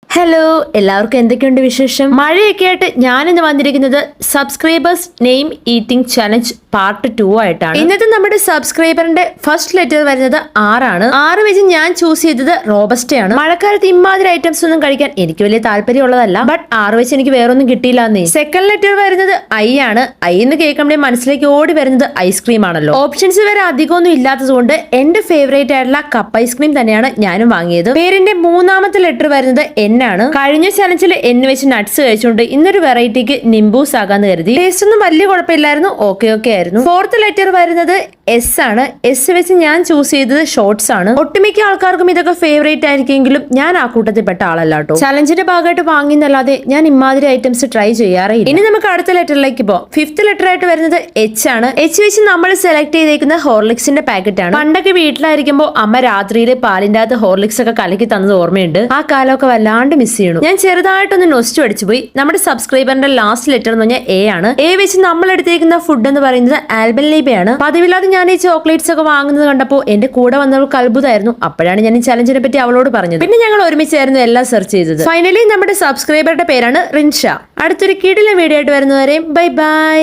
Hello, എല്ലാവർക്കും എന്തൊക്കെയുണ്ട് വിശേഷം? മഴയൊക്കെ ആയിട്ട് ഞാനിന്ന് വന്നിരിക്കുന്നത് subscribers name eating challenge part 2 ആയിട്ടാണ്. ഇന്നത്തെ നമ്മുടെ സബ്സ്ക്രൈബറിന്റെ ഫസ്റ്റ് ലെറ്റർ വരുന്നത് ആറാണ്. ആറ് വെച്ച് ഞാൻ ചൂസ് ചെയ്തത് റോബസ്റ്റയാണ്. മഴക്കാലത്ത് ഇമാതിരി ഐറ്റംസ് ഒന്നും കഴിക്കാൻ എനിക്ക് വലിയ താല്പര്യമുള്ളതല്ല, ബട്ട് ആറ് വെച്ച് എനിക്ക് വേറൊന്നും കിട്ടിയില്ലെന്നേ. സെക്കൻഡ് ലെറ്റർ വരുന്നത് ഐ ആണ്. ഐ എന്ന് കേൾക്കുമ്പോൾ മനസ്സിലേക്ക് ഓടി വരുന്നത് ഐസ്ക്രീം ആണല്ലോ. ഓപ്ഷൻസ് വരെ അധികമൊന്നും ഇല്ലാത്തതുകൊണ്ട് എന്റെ ഫേവറേറ്റ് ആയിട്ടുള്ള കപ്പ് ഐസ്ക്രീം തന്നെയാണ് ഞാനും വാങ്ങിയത്. പേരിന്റെ മൂന്നാമത്തെ ലെറ്റർ വരുന്നത് എൻ ആണ്. കഴിഞ്ഞ ചലഞ്ചിൽ എൻ വെച്ച് നട്ട്സ് കഴിച്ചുകൊണ്ട് ഇന്നൊരു വെറൈറ്റിക്ക് നിംബൂസ് ആകാന്ന് കരുതി. ടേസ്റ്റ് ഒന്നും വലിയ കുഴപ്പമില്ലായിരുന്നു, ഓക്കെ ആയിരുന്നു. ഫോർത്ത് ലെറ്റർ വരുന്നത് എസ് ആണ്. എസ് വെച്ച് ഞാൻ ചൂസ് ചെയ്തത് ഷോർട്സ് ആണ്. ഒട്ടുമിക്ക ആൾക്കാർക്കും ഇതൊക്കെ ഫേവറേറ്റ് ആയിരിക്കുമെങ്കിലും ഞാൻ ആ കൂട്ടത്തിൽപ്പെട്ട ആളല്ല കേട്ടോ. ചലഞ്ചിന്റെ ഭാഗമായിട്ട് വാങ്ങിയെന്നല്ലാതെ ഞാൻ ഇമാതിരി ഐറ്റംസ് ട്രൈ ചെയ്യാറില്ല. ഇനി നമുക്ക് അടുത്ത ലെറ്ററിലേക്ക് പോകാം. ഫിഫ്ത് ലെറ്റർ ആയിട്ട് വരുന്നത് എച്ച് ആണ്. എച്ച് വെച്ച് നമ്മൾ സെലക്ട് ചെയ്തേക്കുന്ന ഹോർലിക്സിന്റെ പാക്കറ്റ് ആണ്. പണ്ടൊക്കെ വീട്ടിലായിരിക്കുമ്പോൾ അമ്മ രാത്രിയിൽ പാലിന്റെ അകത്ത് ഹോർലിക്സ് ഒക്കെ കലക്കി തന്നത് ഓർമ്മയുണ്ട്. ആ കാലമൊക്കെ വല്ലാണ്ട് മിസ് ചെയ്യണം. ഞാൻ ചെറുതായിട്ടൊന്ന് നൊസ്റ്റു അടിച്ചു പോയി. നമ്മുടെ സബ്സ്ക്രൈബറിന്റെ ലാസ്റ്റ് ലെറ്റർ എന്ന് പറഞ്ഞാൽ എ ആണ്. എ വെച്ച് നമ്മൾ എടുത്തേക്കുന്ന ഫുഡ് എന്ന് പറയുന്നത് ആൽബൻലീബയാണ്. പതിവില്ലാതെ ഞാൻ ഈ ചോക്ലേറ്റ്സ് ഒക്കെ വാങ്ങുന്നത് കണ്ടപ്പോൾ എന്റെ കൂടെ വന്നവൾക്ക് അത്ഭുതമായിരുന്നു. അപ്പോഴാണ് ഞാൻ ഈ ചലഞ്ചിനെ പറ്റി അവളോട് പറഞ്ഞത്. പിന്നെ ഞങ്ങൾ ഒരുമിച്ചായിരുന്നു എല്ലാം സെർച്ച് ചെയ്തത്. ഫൈനലി നമ്മുടെ സബ്സ്ക്രൈബറുടെ പേരാണ് റിൻഷ. അടുത്തൊരു കിടിലൻ വീഡിയോ ആയിട്ട് വരുന്നവരെയും ബൈ ബൈ.